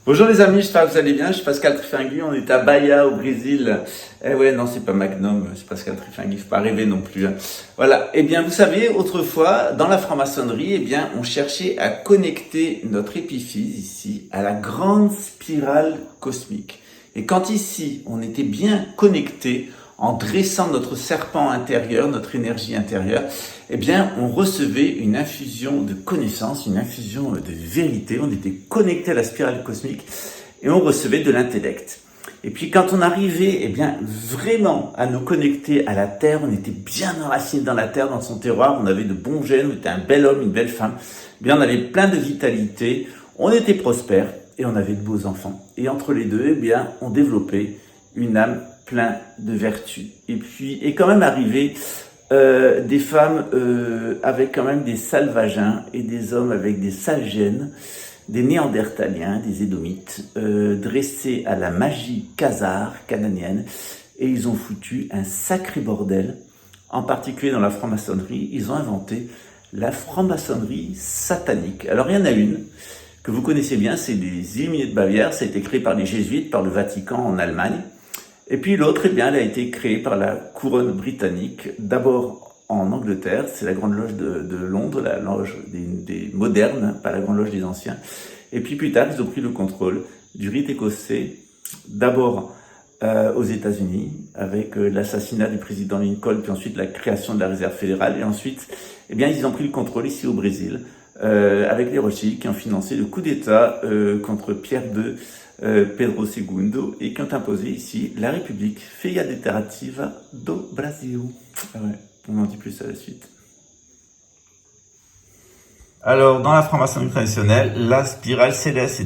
Bonjour les amis, j'espère que vous allez bien. Je suis Pascal Trifingui, on est à Bahia au Brésil. Eh ouais, non, c'est pas Magnum, c'est Pascal Trifingui, faut pas rêver non plus. Hein. Voilà, eh bien vous savez, autrefois, dans la franc-maçonnerie, eh bien on cherchait à connecter notre épiphyse ici à la grande spirale cosmique. Et quand ici, on était bien connecté, en dressant notre serpent intérieur, notre énergie intérieure, eh bien, on recevait une infusion de connaissances, une infusion de vérité. On était connecté à la spirale cosmique et on recevait de l'intellect. Et puis, quand on arrivait, eh bien, vraiment à nous connecter à la terre, on était bien enraciné dans la terre, dans son terroir. On avait de bons gènes, on était un bel homme, une belle femme. Eh bien, on avait plein de vitalité. On était prospère et on avait de beaux enfants. Et entre les deux, eh bien, on développait une âme plein de vertus. Et puis est quand même arrivé des femmes avec quand même des sales vagins et des hommes avec des sales gènes, des néandertaliens, des édomites, dressés à la magie khazare, cananéenne, et ils ont foutu un sacré bordel, en particulier dans la franc-maçonnerie. Ils ont inventé la franc-maçonnerie satanique. Alors il y en a une que vous connaissez bien, c'est les Illuminés de Bavière. Ça a été créé par les jésuites, par le Vatican en Allemagne. Et puis l'autre, eh bien, elle a été créée par la couronne britannique, d'abord en Angleterre, c'est la Grande Loge de Londres, la loge des modernes, pas la Grande Loge des anciens. Et puis plus tard, ils ont pris le contrôle du rite écossais, d'abord aux États-Unis, avec l'assassinat du président Lincoln, puis ensuite la création de la Réserve fédérale, et ensuite, eh bien, ils ont pris le contrôle ici au Brésil, avec les Rothschild qui ont financé le coup d'État contre Pierre II, Pedro II, et qui ont imposé ici la République Federativa do Brasil. Ah ouais, on en dit plus à la suite. Alors, dans la franc-maçonnerie traditionnelle, la spirale céleste,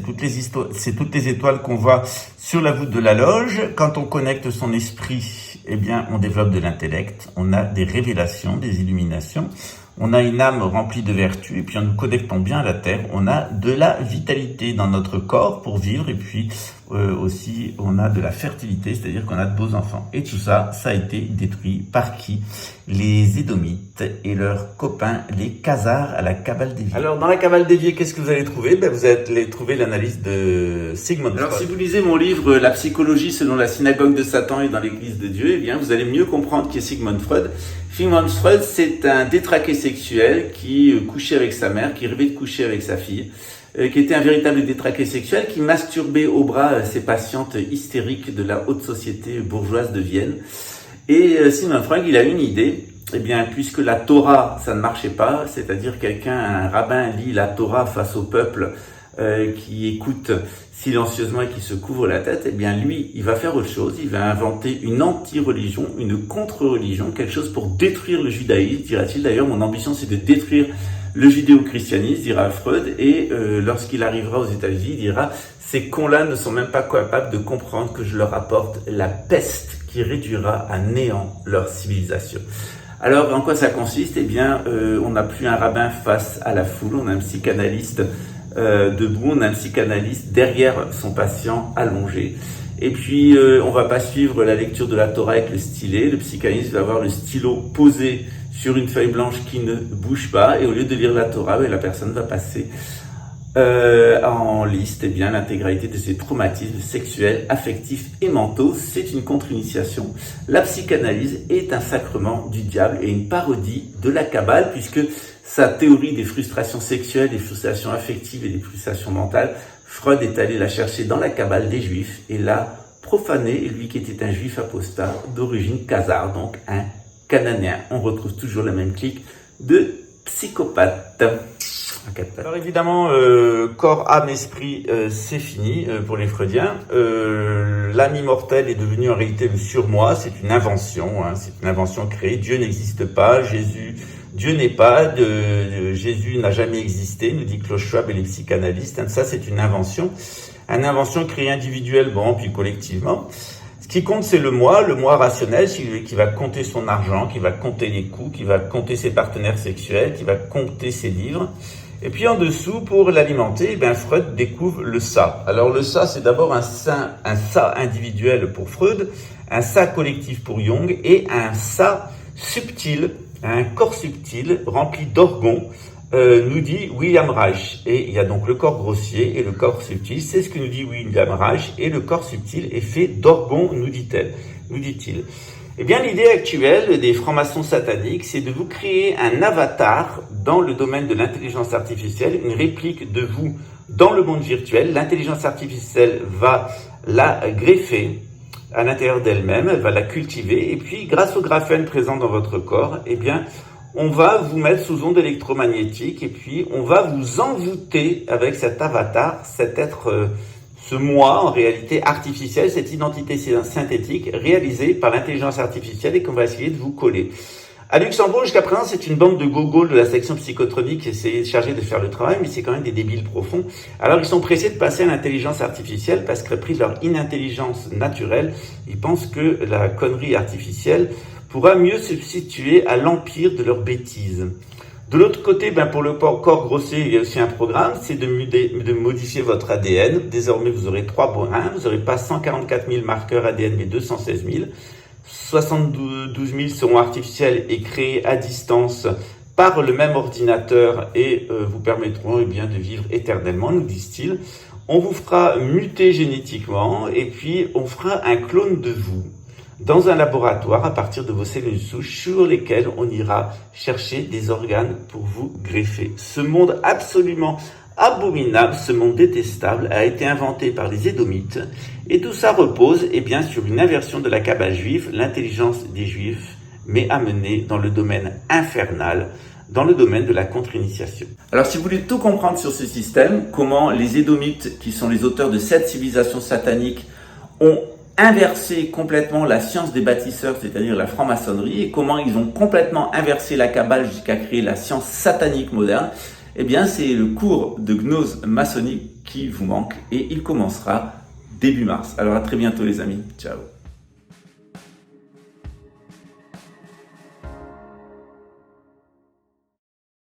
c'est toutes les étoiles qu'on voit sur la voûte de la loge. Quand on connecte son esprit, eh bien, on développe de l'intellect, on a des révélations, des illuminations. On a une âme remplie de vertus, et puis en nous connectant bien à la terre, on a de la vitalité dans notre corps pour vivre, et puis aussi on a de la fertilité, c'est-à-dire qu'on a de beaux enfants. Et tout ça, ça a été détruit par qui? Les Édomites et leurs copains, les Khazars à la Cabale déviée. Alors dans la Cabale déviée, qu'est-ce que vous allez trouver? Vous allez trouver l'analyse de Sigmund Freud. Alors si vous lisez mon livre « La psychologie selon la synagogue de Satan et dans l'église de Dieu », eh bien vous allez mieux comprendre qui est Sigmund Freud. Sigmund Freud, c'est un détraqué sexuel qui couchait avec sa mère, qui rêvait de coucher avec sa fille, qui était un véritable détraqué sexuel, qui masturbait au bras ses patientes hystériques de la haute société bourgeoise de Vienne. Et Sigmund Freud, il a une idée, eh bien, puisque la Torah, ça ne marchait pas, c'est-à-dire un rabbin lit la Torah face au peuple qui écoute silencieusement et qui se couvre la tête, eh bien lui, il va faire autre chose, il va inventer une anti-religion, une contre-religion, quelque chose pour détruire le judaïsme, dira-t-il. D'ailleurs, mon ambition, c'est de détruire le judéo-christianisme, dira Freud, et lorsqu'il arrivera aux États-Unis, il dira « Ces cons-là ne sont même pas capables de comprendre que je leur apporte la peste qui réduira à néant leur civilisation. » Alors, en quoi ça consiste? Eh bien, on n'a plus un rabbin face à la foule, on a un psychanalyste debout, on a un psychanalyste derrière son patient allongé. Et puis, on va pas suivre la lecture de la Torah avec le stylet. Le psychanalyste va avoir le stylo posé sur une feuille blanche qui ne bouge pas. Et au lieu de lire la Torah, la personne va passer en liste l'intégralité de ses traumatismes sexuels, affectifs et mentaux. C'est une contre-initiation. La psychanalyse est un sacrement du diable et une parodie de la Kabbale, puisque sa théorie des frustrations sexuelles, des frustrations affectives et des frustrations mentales, Freud est allé la chercher dans la Kabbale des Juifs et l'a profané, lui qui était un Juif apostat d'origine khazare, donc un Cananéen. On retrouve toujours la même clique de psychopathes. Alors évidemment, corps, âme, esprit, c'est fini pour les Freudiens. L'âme immortelle est devenue en réalité le surmoi, c'est une invention, c'est une invention créée. Dieu n'existe pas, Dieu n'est pas, Jésus n'a jamais existé, nous dit Klaus Schwab et les psychanalystes. Ça, c'est une invention créée individuellement puis collectivement. Ce qui compte, c'est le moi rationnel, qui va compter son argent, qui va compter les coûts, qui va compter ses partenaires sexuels, qui va compter ses livres. Et puis en dessous, pour l'alimenter, Freud découvre le ça. Alors le ça, c'est d'abord un ça individuel pour Freud, un ça collectif pour Jung, et un ça subtil, un corps subtil rempli d'orgons, nous dit William Reich. Et il y a donc le corps grossier et le corps subtil. C'est ce que nous dit William Reich. Et le corps subtil est fait d'orgon, nous dit-il. Eh bien, l'idée actuelle des francs-maçons sataniques, c'est de vous créer un avatar dans le domaine de l'intelligence artificielle, une réplique de vous dans le monde virtuel. L'intelligence artificielle va la greffer à l'intérieur d'elle-même, elle va la cultiver, et puis, grâce au graphène présent dans votre corps, eh bien, on va vous mettre sous ondes électromagnétiques, et puis, on va vous envoûter avec cet avatar, cet être, ce moi, en réalité artificielle, cette identité synthétique réalisée par l'intelligence artificielle et qu'on va essayer de vous coller. À Luxembourg, jusqu'à présent, c'est une bande de gogoles de la section psychotronique qui est chargée de faire le travail, mais c'est quand même des débiles profonds. Alors, ils sont pressés de passer à l'intelligence artificielle parce que, pris de leur inintelligence naturelle, ils pensent que la connerie artificielle pourra mieux se substituer à l'empire de leurs bêtises. De l'autre côté, pour le corps grossier, il y a aussi un programme, c'est de modifier votre ADN. Désormais, vous aurez 3 brins, vous n'aurez pas 144 000 marqueurs ADN, mais 216 000. 72 000 seront artificiels et créés à distance par le même ordinateur et vous permettront de vivre éternellement, nous disent-ils. On vous fera muter génétiquement et puis on fera un clone de vous dans un laboratoire à partir de vos cellules souches sur lesquelles on ira chercher des organes pour vous greffer. Ce monde absolument abominable, ce monde détestable a été inventé par les Édomites et tout ça repose sur une inversion de la Kabbale juive, l'intelligence des Juifs, mais amenée dans le domaine infernal, dans le domaine de la contre-initiation. Alors si vous voulez tout comprendre sur ce système, comment les Édomites, qui sont les auteurs de cette civilisation satanique, ont inversé complètement la science des bâtisseurs, c'est-à-dire la franc-maçonnerie, et comment ils ont complètement inversé la Kabbale jusqu'à créer la science satanique moderne, c'est le cours de gnose maçonnique qui vous manque et il commencera début mars. Alors à très bientôt les amis, ciao.